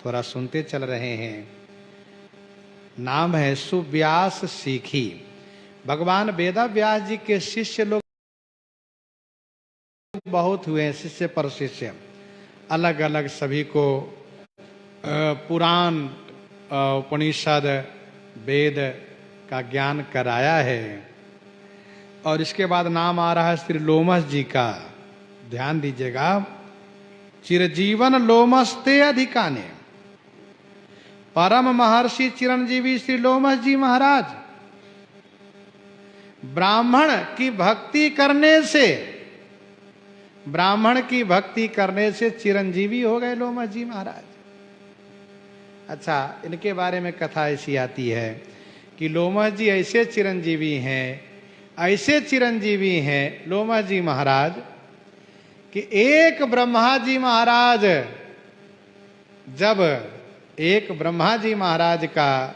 थोड़ा सुनते चल रहे हैं। नाम है सुव्यास सीखी। भगवान वेदव्यास जी के शिष्य लोग बहुत हुए हैं, शिष्य पर शिष्य, अलग अलग सभी को पुराण उपनिषद वेद का ज्ञान कराया है। और इसके बाद नाम आ रहा है श्री लोमस जी का। ध्यान दीजिएगा, चिरजीवन लोमस ते अधिकाने, परम महर्षि चिरंजीवी श्री लोमस जी महाराज। ब्राह्मण की भक्ति करने से, ब्राह्मण की भक्ति करने से चिरंजीवी हो गए लोमस जी महाराज। अच्छा, इनके बारे में कथा ऐसी आती है कि लोमस जी ऐसे चिरंजीवी हैं, ऐसे चिरंजीवी हैं लोमस जी महाराज कि एक ब्रह्मा जी महाराज, जब एक ब्रह्मा जी महाराज का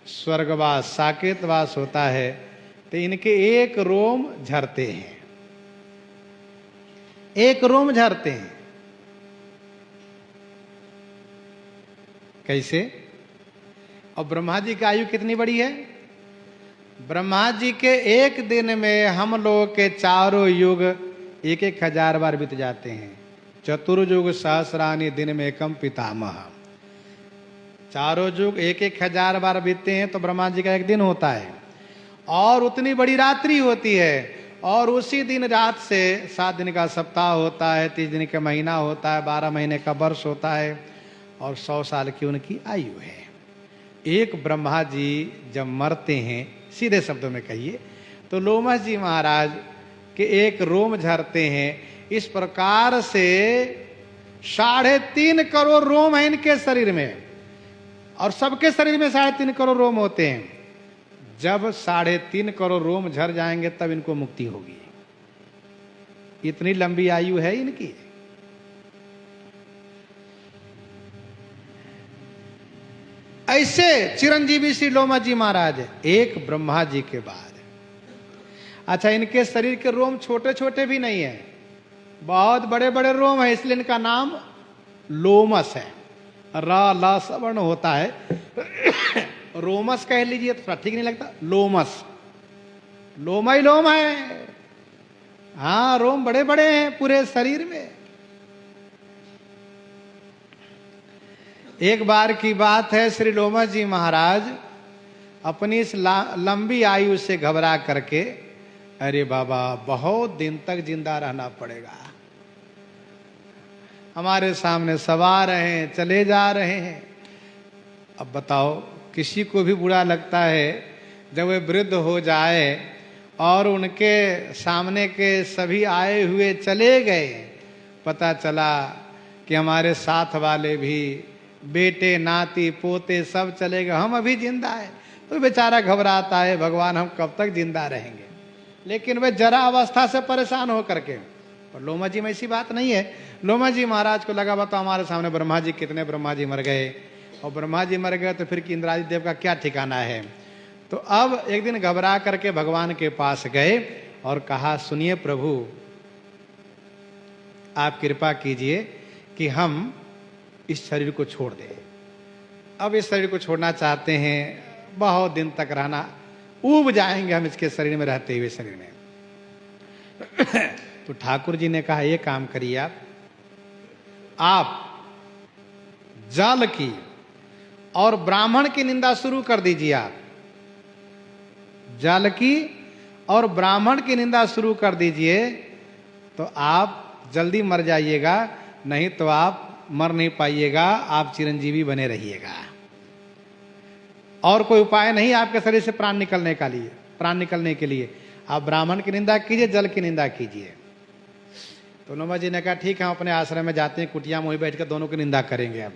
स्वर्गवास साकेतवास होता है तो इनके एक रोम झरते हैं, एक रोम झरते हैं। कैसे? और ब्रह्मा जी की आयु कितनी बड़ी है? ब्रह्मा जी के एक दिन में हम लोगों के चारों युग 1,000 बार बीत जाते हैं। चतुर्युग सहस्रानि दिन में एकम पितामह। चारों युग 1,000 बार बीतते हैं तो ब्रह्मा जी का एक दिन होता है, और उतनी बड़ी रात्रि होती है, और उसी दिन रात से 7 दिन का सप्ताह होता है, 30 दिन का महीना होता है, 12 महीने का वर्ष होता है, और 100 साल की उनकी आयु है। एक ब्रह्मा जी जब मरते हैं, सीधे शब्दों में कहिए तो लोमस जी महाराज के एक रोम झरते हैं। इस प्रकार से 3.5 करोड़ रोम है इनके शरीर में, और सबके शरीर में 3.5 करोड़ रोम होते हैं। जब 3.5 करोड़ रोम झर जाएंगे तब इनको मुक्ति होगी। इतनी लंबी आयु है इनकी। ऐसे चिरंजीवी श्री लोमस जी महाराज एक ब्रह्मा जी के बाद। अच्छा, इनके शरीर के रोम छोटे छोटे भी नहीं है, बहुत बड़े बड़े रोम है, इसलिए इनका नाम लोमस है। रा ला सवर्ण होता है, रोमस कह लीजिए तो ठीक नहीं लगता, लोमस, लोम ही लोम है। हाँ, रोम बड़े बड़े हैं पूरे शरीर में। एक बार की बात है, श्री लोमस जी महाराज अपनी इस लंबी आयु से घबरा करके, अरे बाबा बहुत दिन तक जिंदा रहना पड़ेगा, हमारे सामने सब आ रहे हैं, चले जा रहे हैं। अब बताओ, किसी को भी बुरा लगता है जब वे वृद्ध हो जाए और उनके सामने के सभी आए हुए चले गए, पता चला कि हमारे साथ वाले भी, बेटे नाती पोते सब चले गए, हम अभी जिंदा है। तो बेचारा घबराता है, भगवान हम कब तक जिंदा रहेंगे। लेकिन वे जरा अवस्था से परेशान हो करके, पर लोमस जी में ऐसी बात नहीं है। लोमस जी महाराज को लगा बताओ हमारे सामने ब्रह्मा जी, कितने ब्रह्मा जी मर गए, और ब्रह्मा जी मर गए तो फिर इंद्रादि देव का क्या ठिकाना है। तो अब एक दिन घबरा करके भगवान के पास गए और कहा, सुनिए प्रभु, आप कृपा कीजिए कि हम इस शरीर को छोड़ दें। अब इस शरीर को छोड़ना चाहते हैं, बहुत दिन तक रहना, ऊब जाएंगे हम इसके शरीर में, रहते हुए शरीर में। तो ठाकुर जी ने कहा, ये काम करिए, आप जल की और ब्राह्मण की निंदा शुरू कर दीजिए। आप जल की और ब्राह्मण की निंदा शुरू कर दीजिए, तो आप जल्दी मर जाइएगा, नहीं तो आप मर नहीं पाइएगा, आप चिरंजीवी बने रहिएगा। और कोई उपाय नहीं आपके शरीर से प्राण निकलने के लिए। आप ब्राह्मण की निंदा कीजिए, जल की निंदा कीजिए। तो लोमस जी ने कहा, ठीक है, हम अपने आश्रम में जाते हैं, कुटिया में वहीं बैठकर दोनों की निंदा करेंगे, अब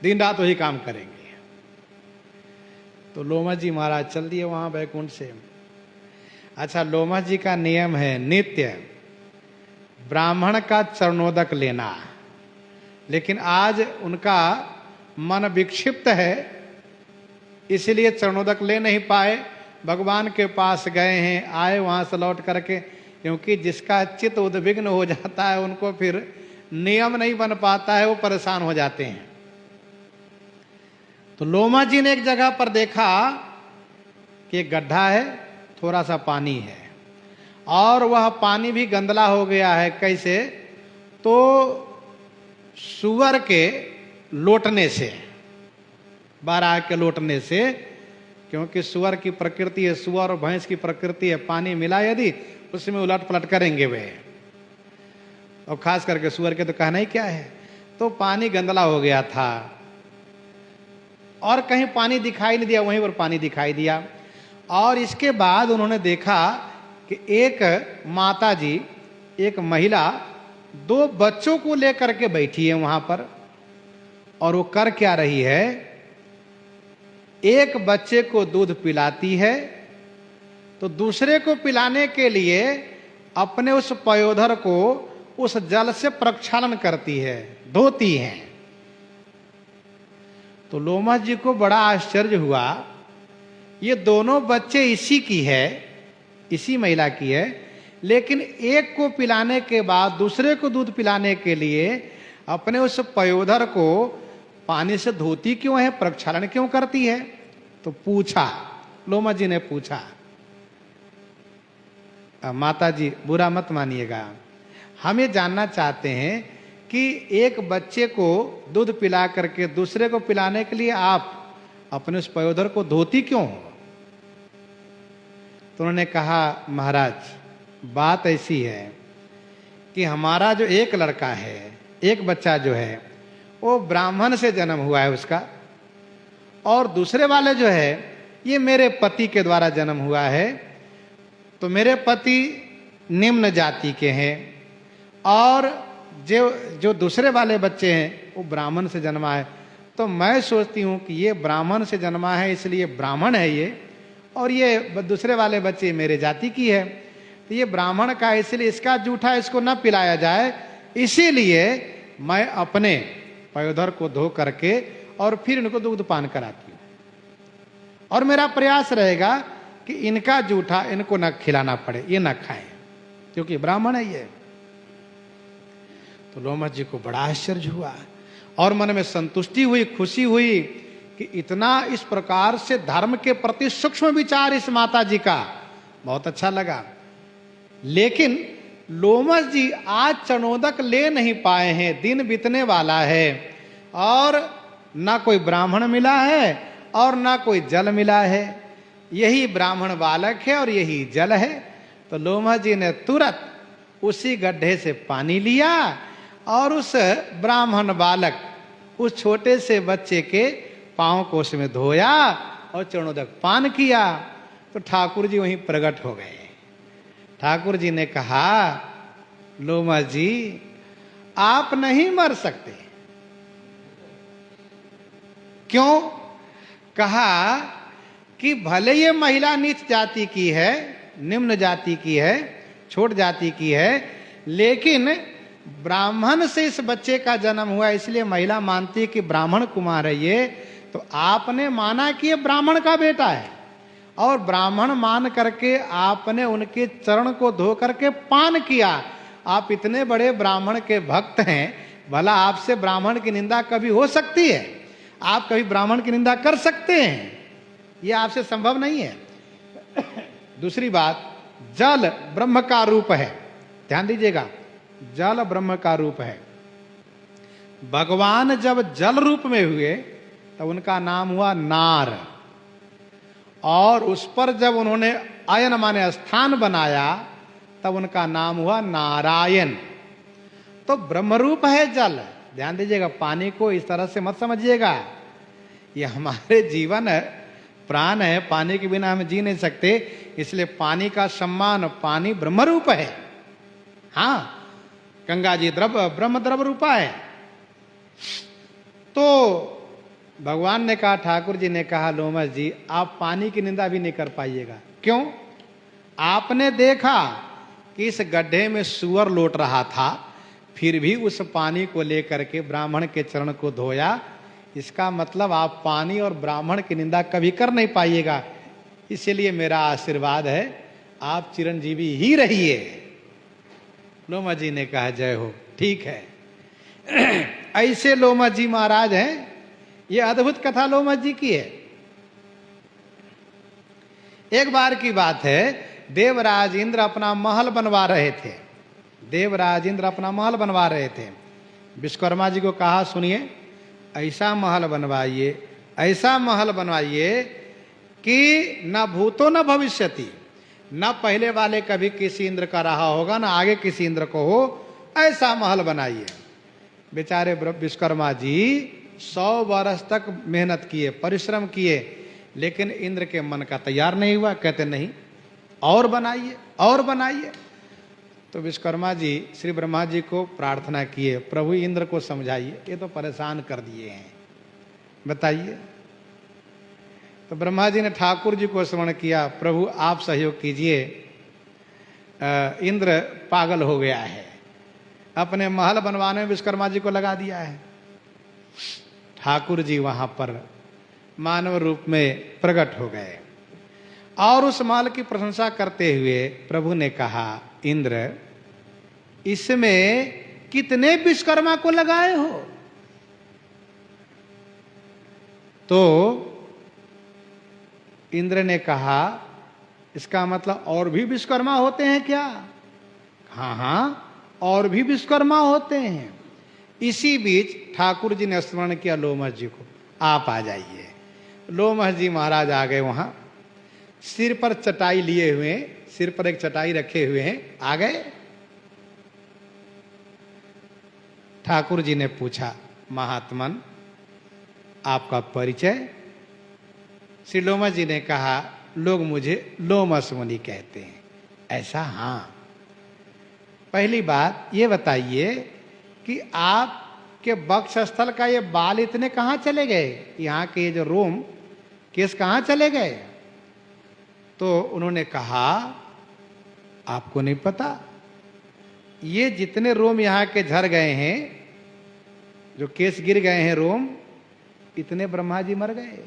दिन रात वही काम करेंगे। तो लोमस जी महाराज चल दिए वहां बैकुंठ से। अच्छा, लोमस जी का नियम है नित्य ब्राह्मण का चरणोदक लेना, लेकिन आज उनका मन विक्षिप्त है, इसलिए चरणोदक ले नहीं पाए। भगवान के पास गए हैं, आए वहां से लौट करके, क्योंकि जिसका चित्त उद्विग्न हो जाता है उनको फिर नियम नहीं बन पाता है, वो परेशान हो जाते हैं। तो लोमा जी ने एक जगह पर देखा कि एक गड्ढा है, थोड़ा सा पानी है, और वह पानी भी गंदला हो गया है। कैसे? तो सुअर के लोटने से, बारह के लोटने से, क्योंकि सुअर की प्रकृति है, सुअर और भैंस की प्रकृति है, पानी मिला यदि उसमें उलट पलट करेंगे वे, और खास करके सुअर के तो कहना ही क्या है। तो पानी गंदला हो गया था और कहीं पानी दिखाई नहीं दिया, वहीं पर पानी दिखाई दिया। और इसके बाद उन्होंने देखा कि एक माता जी, एक महिला 2 बच्चों को लेकर के बैठी है वहां पर, और वो कर क्या रही है? एक बच्चे को दूध पिलाती है, तो दूसरे को पिलाने के लिए अपने उस पयोधर को उस जल से प्रक्षालन करती है, धोती है। तो लोमा जी को बड़ा आश्चर्य हुआ, ये दोनों बच्चे इसी की है, इसी महिला की है, लेकिन एक को पिलाने के बाद दूसरे को दूध पिलाने के लिए अपने उस पयोधर को पानी से धोती क्यों है, प्रक्षालन क्यों करती है? तो पूछा, लोमा जी ने पूछा। माता जी बुरा मत मानिएगा, हम ये जानना चाहते हैं कि एक बच्चे को दूध पिला करके दूसरे को पिलाने के लिए आप अपने उस पयोधर को धोती क्यों हो? तो उन्होंने कहा, महाराज बात ऐसी है कि हमारा जो एक लड़का है, एक बच्चा जो है वो ब्राह्मण से जन्म हुआ है उसका, और दूसरे वाले जो है ये मेरे पति के द्वारा जन्म हुआ है। तो मेरे पति निम्न जाति के हैं, और जो दूसरे वाले बच्चे हैं वो ब्राह्मण से जन्मा है। तो मैं सोचती हूँ कि ये ब्राह्मण से जन्मा है इसलिए ब्राह्मण है ये, और ये दूसरे वाले बच्चे मेरे जाति की है, तो ये ब्राह्मण का, इसलिए इसका जूठा इसको न पिलाया जाए, इसीलिए मैं अपने पयोधर को धो करके और फिर इनको दूध पान कराती हूँ, और मेरा प्रयास रहेगा कि इनका जूठा इनको न खिलाना पड़े, ये न खाएं, क्योंकि ब्राह्मण है ये। तो लोमा जी को बड़ा आश्चर्य हुआ और मन में संतुष्टि हुई, खुशी हुई कि इतना इस प्रकार से धर्म के प्रति सूक्ष्म विचार इस माता जी का, बहुत अच्छा लगा। लेकिन लोमस जी आज चरणोदक ले नहीं पाए हैं, दिन बीतने वाला है, और ना कोई ब्राह्मण मिला है और ना कोई जल मिला है, यही ब्राह्मण बालक है और यही जल है। तो लोमस जी ने तुरंत उसी गड्ढे से पानी लिया और उस ब्राह्मण बालक, उस छोटे से बच्चे के पांव को उसमें धोया और चरणोदक पान किया। तो ठाकुर जी वहीं प्रकट हो गए। ठाकुर जी ने कहा, लोमस जी आप नहीं मर सकते। क्यों? कहा कि भले ये महिला नीच जाति की है, निम्न जाति की है, छोट जाति की है, लेकिन ब्राह्मण से इस बच्चे का जन्म हुआ, इसलिए महिला मानती है कि ब्राह्मण कुमार है ये। तो आपने माना कि ये ब्राह्मण का बेटा है, और ब्राह्मण मान करके आपने उनके चरण को धो करके पान किया। आप इतने बड़े ब्राह्मण के भक्त हैं, भला आपसे ब्राह्मण की निंदा कभी हो सकती है? आप कभी ब्राह्मण की निंदा कर सकते हैं? यह आपसे संभव नहीं है। दूसरी बात, जल ब्रह्म का रूप है, ध्यान दीजिएगा, जल ब्रह्म का रूप है। भगवान जब जल रूप में हुए तब उनका नाम हुआ नार, और उस पर जब उन्होंने अयन माने स्थान बनाया तब उनका नाम हुआ नारायण। तो ब्रह्म रूप है जल। ध्यान दीजिएगा, पानी को इस तरह से मत समझिएगा, ये हमारे जीवन है, प्राण है, पानी के बिना हम जी नहीं सकते, इसलिए पानी का सम्मान, पानी ब्रह्म रूप है। हाँ, गंगा जी ब्रह्म द्रव्य रूपा है। तो भगवान ने कहा, ठाकुर जी ने कहा, लोमस जी आप पानी की निंदा भी नहीं कर पाइएगा। क्यों? आपने देखा कि इस गड्ढे में सुअर लौट रहा था, फिर भी उस पानी को लेकर के ब्राह्मण के चरण को धोया। इसका मतलब आप पानी और ब्राह्मण की निंदा कभी कर नहीं पाइएगा। इसलिए मेरा आशीर्वाद है, आप चिरंजीवी ही रहिए। लोमस जी ने कहा, जय हो, ठीक है। ऐसे लोमश जी महाराज हैं। ये अद्भुत कथा लोमश जी की है। एक बार की बात है, देवराज इंद्र अपना महल बनवा रहे थे। देवराज इंद्र अपना महल बनवा रहे थे। विश्वकर्मा जी को कहा, सुनिए, ऐसा महल बनवाइए, ऐसा महल बनवाइए कि न भूतो न भविष्यति, न पहले वाले कभी किसी इंद्र का रहा होगा, न आगे किसी इंद्र को हो, ऐसा महल बनाइए। बेचारे विश्वकर्मा जी 100 वर्ष तक मेहनत किए, परिश्रम किए, लेकिन इंद्र के मन का तैयार नहीं हुआ। कहते नहीं, और बनाइए, और बनाइए। तो विश्वकर्मा जी श्री ब्रह्मा जी को प्रार्थना किए, प्रभु इंद्र को समझाइए, ये तो परेशान कर दिए हैं, बताइए। तो ब्रह्मा जी ने ठाकुर जी को स्मरण किया, प्रभु आप सहयोग कीजिए, इंद्र पागल हो गया है, अपने महल बनवाने में विश्वकर्मा जी को लगा दिया है। ठाकुर जी वहां पर मानव रूप में प्रकट हो गए और उस महल की प्रशंसा करते हुए प्रभु ने कहा, इंद्र, इसमें कितने विश्वकर्मा को लगाए हो? तो इंद्र ने कहा, इसका मतलब और भी विश्वकर्मा होते हैं क्या? हाँ हाँ, और भी विश्वकर्मा होते हैं। इसी बीच ठाकुर जी ने स्मरण किया लोमश जी को, आप आ जाइए। लोमश जी महाराज आ गए वहां, सिर पर चटाई लिए हुए, सिर पर एक चटाई रखे हुए हैं, आ गए। ठाकुर जी ने पूछा, महात्मन आपका परिचय? श्री लोमश जी ने कहा, लोग मुझे लोमश मुनि कहते हैं। ऐसा? हाँ। पहली बात ये बताइए कि आपके वक्षस्थल का ये बाल इतने कहाँ चले गए? यहाँ के जो रोम केस कहाँ चले गए? तो उन्होंने कहा, आपको नहीं पता, ये जितने रोम यहाँ के झड़ गए हैं, जो केस गिर गए हैं रोम, इतने ब्रह्मा जी मर गए।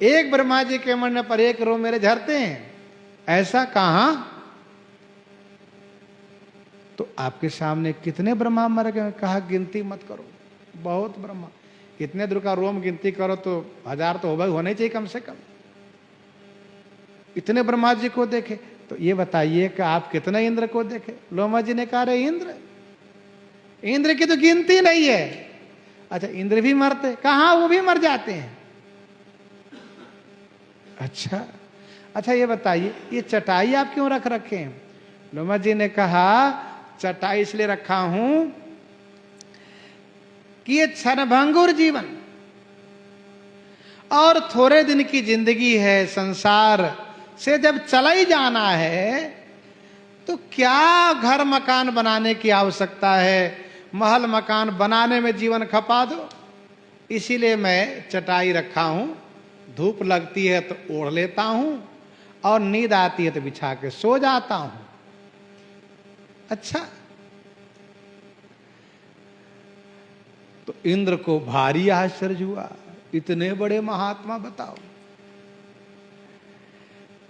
एक ब्रह्मा जी के मरने पर एक रोम मेरे झड़ते हैं, ऐसा कहां? तो आपके सामने कितने ब्रह्मा मर गए? कहा, गिनती मत करो, बहुत ब्रह्मा। इतने दूर का रोम गिनती करो तो 1000 तो होने चाहिए कम से कम। इतने ब्रह्मा जी को देखे, तो ये बताइए कि आप कितने इंद्र को देखे? लोमश जी ने कहा, रे इंद्र की तो गिनती नहीं है। अच्छा, इंद्र भी मरते? कहां, वो भी मर जाते हैं। अच्छा ये बताइए, ये चटाई आप क्यों रख रखे हैं? लोमश जी ने कहा, चटाई इसलिए रखा हूं कि ये क्षणभंगुर जीवन और थोड़े दिन की जिंदगी है, संसार से जब चला ही जाना है तो क्या घर मकान बनाने की आवश्यकता है? महल मकान बनाने में जीवन खपा दो। इसीलिए मैं चटाई रखा हूं, धूप लगती है तो ओढ़ लेता हूं और नींद आती है तो बिछा के सो जाता हूं। अच्छा, तो इंद्र को भारी आश्चर्य हुआ, इतने बड़े महात्मा, बताओ।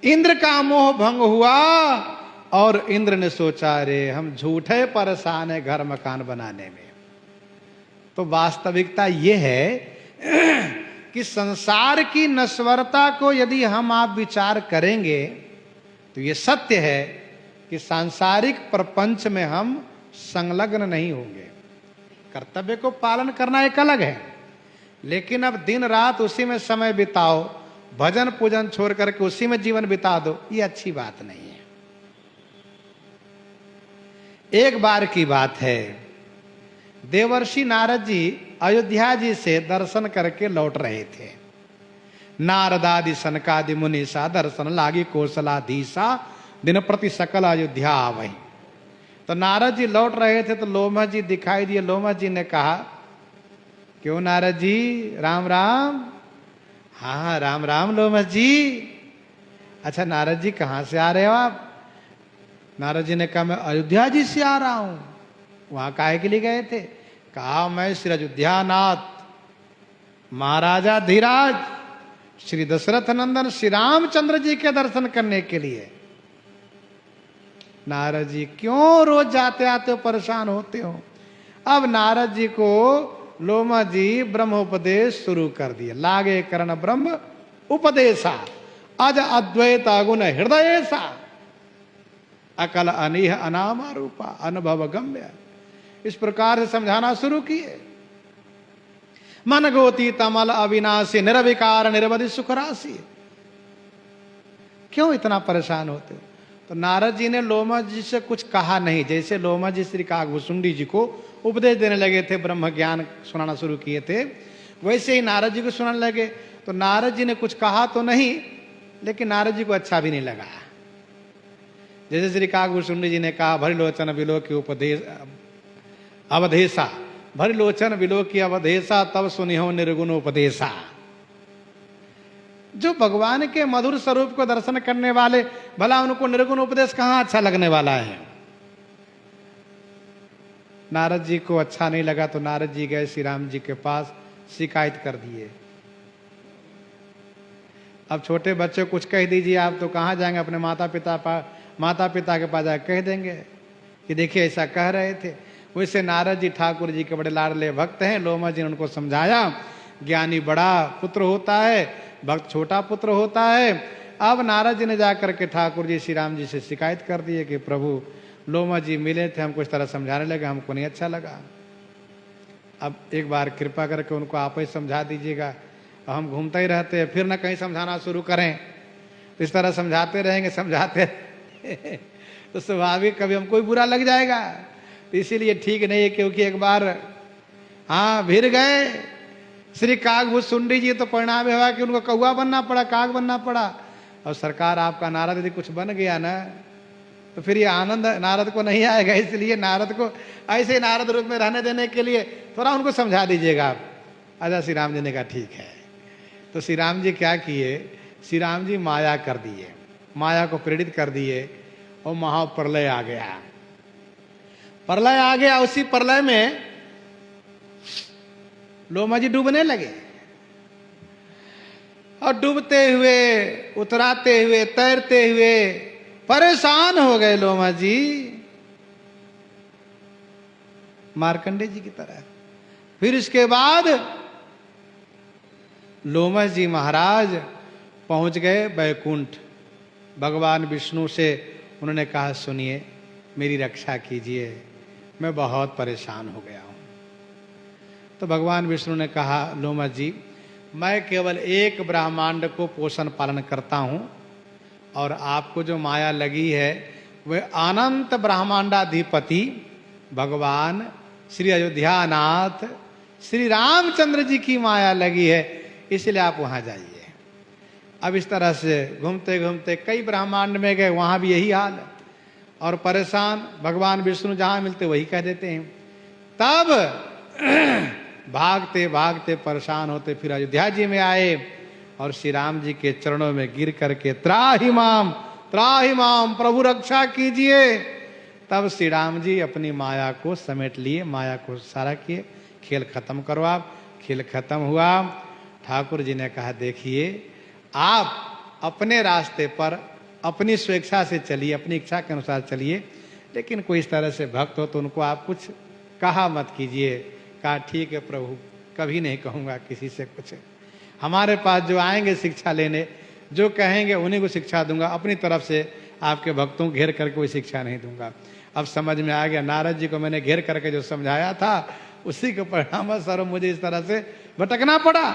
इंद्र का मोह भंग हुआ और इंद्र ने सोचा, रे हम झूठे परेशान है घर मकान बनाने में। तो वास्तविकता यह है कि संसार की नश्वरता को यदि हम आप विचार करेंगे तो ये सत्य है कि सांसारिक प्रपंच में हम संलग्न नहीं होंगे। कर्तव्य को पालन करना एक अलग है, लेकिन अब दिन रात उसी में समय बिताओ, भजन पूजन छोड़ करके उसी में जीवन बिता दो, ये अच्छी बात नहीं है। एक बार की बात है, देवर्षि नारद जी अयोध्या जी से दर्शन करके लौट रहे थे। नारदादि सनकादि मुनीसा दर्शन लागी कौशलाधीसा, दिन प्रति सकल अयोध्या आवही। तो नारद जी लौट रहे थे तो लोमश जी दिखाई दिए। लोमश जी ने कहा, क्यों नारद जी, राम राम। हाँ राम राम लोमश जी। अच्छा नारद जी कहाँ से आ रहे हो आप? नारद जी ने कहा, मैं अयोध्या जी से आ रहा हूं। वहां काहे के लिए गए थे? कहा, मैं श्री अयोध्या नाथ महाराजा धीराज श्री दशरथ नंदन श्री रामचंद्र जी के दर्शन करने के लिए। नारद जी, क्यों रोज जाते आते हो, परेशान होते हो? अब नारद जी को लोमा जी ब्रह्मोपदेश शुरू कर दिए। लागे करण ब्रह्म उपदेशा अज अद्वैत गुण हृदय सा अकल अनिह अनामा रूपा अनुभव गम्य। इस प्रकार से समझाना शुरू किए। मन गोती तमल अविनाशी निरविकार निरवधि सुख राशि। क्यों इतना परेशान होते हो? तो नारद जी ने लोमा जी से कुछ कहा नहीं। जैसे लोमा जी श्री काकभूषुंडी जी को उपदेश देने लगे थे, ब्रह्म ज्ञान सुनाना शुरू किए थे, वैसे ही नारद जी को सुनाने लगे। तो नारद जी ने कुछ कहा तो नहीं, लेकिन नारद जी को अच्छा भी नहीं लगा। जैसे श्री काकभूषुंडी जी ने कहा, भरिलोचन विलो की उपदेश अवधेशा, भरिलोचन विलो की अवधेशा तब सुनिहो निर्गुण उपदेशा। जो भगवान के मधुर स्वरूप को दर्शन करने वाले, भला उनको निर्गुण उपदेश कहां अच्छा लगने वाला है? नारद जी को अच्छा नहीं लगा तो नारद जी गए श्री राम जी के पास, शिकायत कर दिए। अब छोटे बच्चे कुछ कह दीजिए आप तो कहां जाएंगे? अपने माता पिता के पास जाकर कह देंगे कि देखिए ऐसा कह रहे थे। वैसे नारद जी ठाकुर जी के बड़े लाडले भक्त हैं। लोमा जी ने उनको समझाया, ज्ञानी बड़ा पुत्र होता है, भक्त छोटा पुत्र होता है। अब नारद जी ने जाकर के ठाकुर जी श्री राम जी से शिकायत कर दी है कि प्रभु लोमा जी मिले थे, हमको इस तरह समझाने लगे, हमको नहीं अच्छा लगा। अब एक बार कृपा करके उनको आप ही समझा दीजिएगा। हम घूमते ही रहते हैं, फिर ना कहीं समझाना शुरू करें तो इस तरह समझाते रहेंगे समझाते तो स्वाभाविक कभी हमको भी बुरा लग जाएगा। तो इसीलिए ठीक नहीं है, क्योंकि एक बार हाँ भिड़ गए श्री काकभूषुंडी जी तो परिणाम हुआ कि उनको कौआ बनना पड़ा, काग बनना पड़ा। और सरकार आपका नारद यदि कुछ बन गया ना तो फिर ये आनंद नारद को नहीं आएगा। इसलिए नारद को ऐसे नारद रूप में रहने देने के लिए थोड़ा उनको समझा दीजिएगा आप। अच्छा श्री राम जी ने कहा ठीक है। तो श्री राम जी क्या किए? श्री राम जी माया कर दिए, माया को प्रेरित कर दिए और महाप्रलय आ गया। प्रलय आ गया, उसी प्रलय में लोमा जी डूबने लगे। और डूबते हुए, उतराते हुए, तैरते हुए परेशान हो गए लोमा जी, मार्कंडे जी की तरह। फिर इसके बाद लोमा जी महाराज पहुंच गए वैकुंठ। भगवान विष्णु से उन्होंने कहा, सुनिए मेरी रक्षा कीजिए, मैं बहुत परेशान हो गया हूं। तो भगवान विष्णु ने कहा, लोमा जी मैं केवल एक ब्रह्मांड को पोषण पालन करता हूं और आपको जो माया लगी है वह अनंत ब्रह्मांडाधिपति भगवान श्री अयोध्यानाथ श्री रामचंद्र जी की माया लगी है, इसलिए आप वहां जाइए। अब इस तरह से घूमते घूमते कई ब्रह्मांड में गए, वहां भी यही हाल है। और परेशान भगवान विष्णु जहां मिलते वही कह देते हैं। तब भागते भागते परेशान होते फिर अयोध्या जी में आए और श्री राम जी के चरणों में गिर करके त्राहि माम प्रभु रक्षा कीजिए। तब श्री राम जी अपनी माया को समेट लिए, माया को सारा किए, खेल खत्म करो आप। खेल खत्म हुआ। ठाकुर जी ने कहा, देखिए आप अपने रास्ते पर अपनी स्वेच्छा से चलिए, अपनी इच्छा के अनुसार चलिए, लेकिन कोई इस तरह से भक्त हो तो उनको आप कुछ कहा मत कीजिए। कहा ठीक है प्रभु, कभी नहीं कहूँगा किसी से कुछ। हमारे पास जो आएंगे शिक्षा लेने, जो कहेंगे उन्हीं को शिक्षा दूंगा, अपनी तरफ से आपके भक्तों को घेर करके कोई शिक्षा नहीं दूंगा। अब समझ में आ गया, नारद जी को मैंने घेर करके जो समझाया था उसी के परिणाम सर मुझे इस तरह से भटकना पड़ा।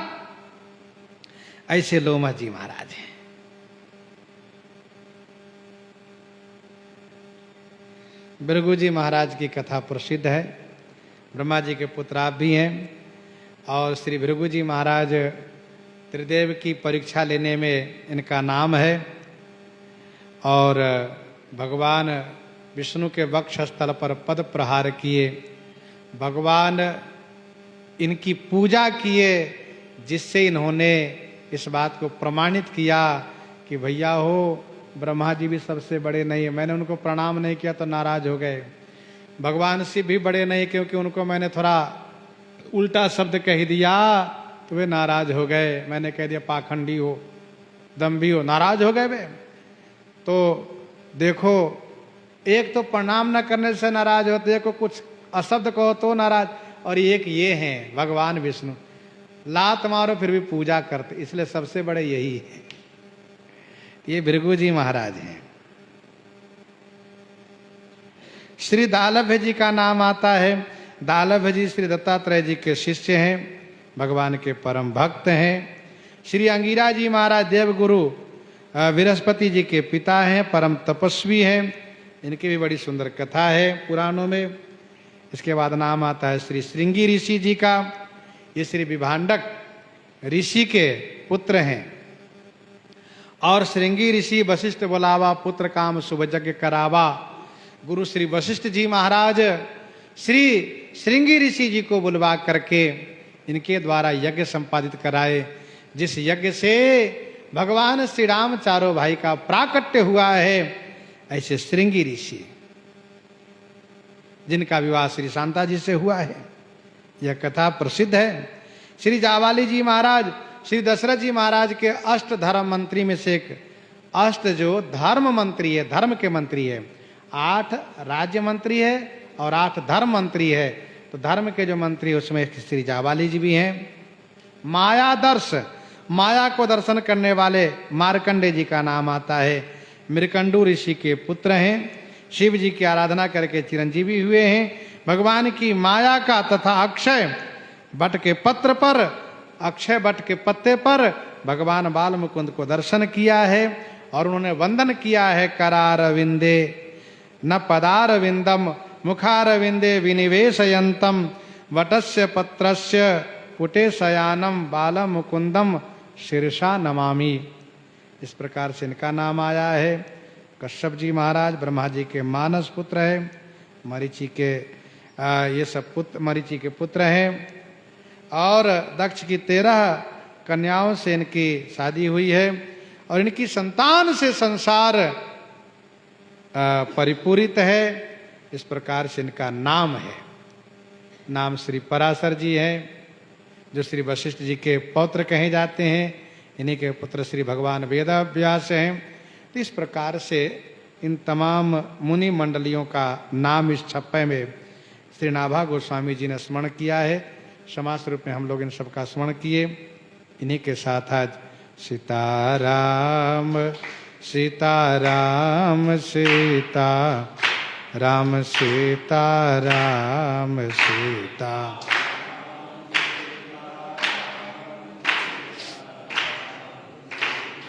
ऐसे लोमा जी महाराज हैं। भृगु जी महाराज की कथा प्रसिद्ध है। ब्रह्मा जी के पुत्र आप भी हैं और श्री भृगु जी महाराज त्रिदेव की परीक्षा लेने में इनका नाम है। और भगवान विष्णु के वक्षस्थल पर पद प्रहार किए, भगवान इनकी पूजा किए, जिससे इन्होंने इस बात को प्रमाणित किया कि भैया हो ब्रह्मा जी भी सबसे बड़े नहीं है। मैंने उनको प्रणाम नहीं किया तो नाराज हो गए। भगवान शिव भी बड़े नहीं, क्योंकि उनको मैंने थोड़ा उल्टा शब्द कह दिया तो वे नाराज हो गए। मैंने कह दिया पाखंडी हो, दम्भी हो, नाराज हो गए वे। तो देखो, एक तो प्रणाम न करने से नाराज होते, को कुछ अशब्द कहो तो नाराज, और एक ये हैं भगवान विष्णु, लात मारो फिर भी पूजा करते, इसलिए सबसे बड़े यही है। ये भृगु जी महाराज हैं। श्री दालभ्य जी का नाम आता है। दालभ्य जी श्री दत्तात्रेय जी के शिष्य हैं, भगवान के परम भक्त हैं। श्री अंगिरा जी महाराज देवगुरु बृहस्पति जी के पिता हैं, परम तपस्वी हैं। इनकी भी बड़ी सुंदर कथा है पुराणों में। इसके बाद नाम आता है श्री श्रृंगी ऋषि जी का। ये श्री विभांडक ऋषि के पुत्र हैं। और श्रृंगी ऋषि वशिष्ठ बोलावा, पुत्र काम शुभ यज्ञ करावा। गुरु श्री वशिष्ठ जी महाराज श्री श्रृंगी ऋषि जी को बुलवा करके इनके द्वारा यज्ञ संपादित कराए, जिस यज्ञ से भगवान श्री राम चारों भाई का प्राकट्य हुआ है। ऐसे श्रृंगी ऋषि जिनका विवाह श्री शांता जी से हुआ है, यह कथा प्रसिद्ध है। श्री जावाली जी महाराज श्री दशरथ जी महाराज के अष्ट धर्म मंत्री में से एक, अष्ट जो धर्म मंत्री है, धर्म के मंत्री है, 8 राज्य मंत्री है और 8 धर्म मंत्री है। तो धर्म के जो मंत्री है उसमें श्री जावाली जी भी हैं। मायादर्श, माया को दर्शन करने वाले मार्कंडे जी का नाम आता है। मृकंडू ऋषि के पुत्र हैं। शिव जी की आराधना करके चिरंजीवी हुए हैं। भगवान की माया का तथा अक्षय बट के पत्र पर, अक्षय बट के पत्ते पर भगवान बाल मुकुंद को दर्शन किया है और उन्होंने वंदन किया है। करारविंदे न पदारविंदम मुखारविंदे विनिवेशयंतम वटस्य पत्रस्य पुटे शयानम बाल मुकुंदम शीर्षा नमामि। इस प्रकार से इनका नाम आया है। कश्यप जी महाराज ब्रह्मा जी के मानस पुत्र है। मरीचि के ये सब पुत्र मरीचि के पुत्र हैं। और दक्ष की 13 कन्याओं से इनकी शादी हुई है और इनकी संतान से संसार परिपूरित है। इस प्रकार से इनका नाम है। नाम श्री पराशर जी हैं, जो श्री वशिष्ठ जी के पौत्र कहे जाते हैं। इन्हीं के पुत्र श्री भगवान वेदव्यास हैं। तो इस प्रकार से इन तमाम मुनि मंडलियों का नाम इस छप्पे में श्री नाभा गोस्वामी जी ने स्मरण किया है। समास रूप में हम लोग इन सबका स्मरण किए। इन्हीं के साथ आज सीताराम सीताराम सीता राम सीताराम सीता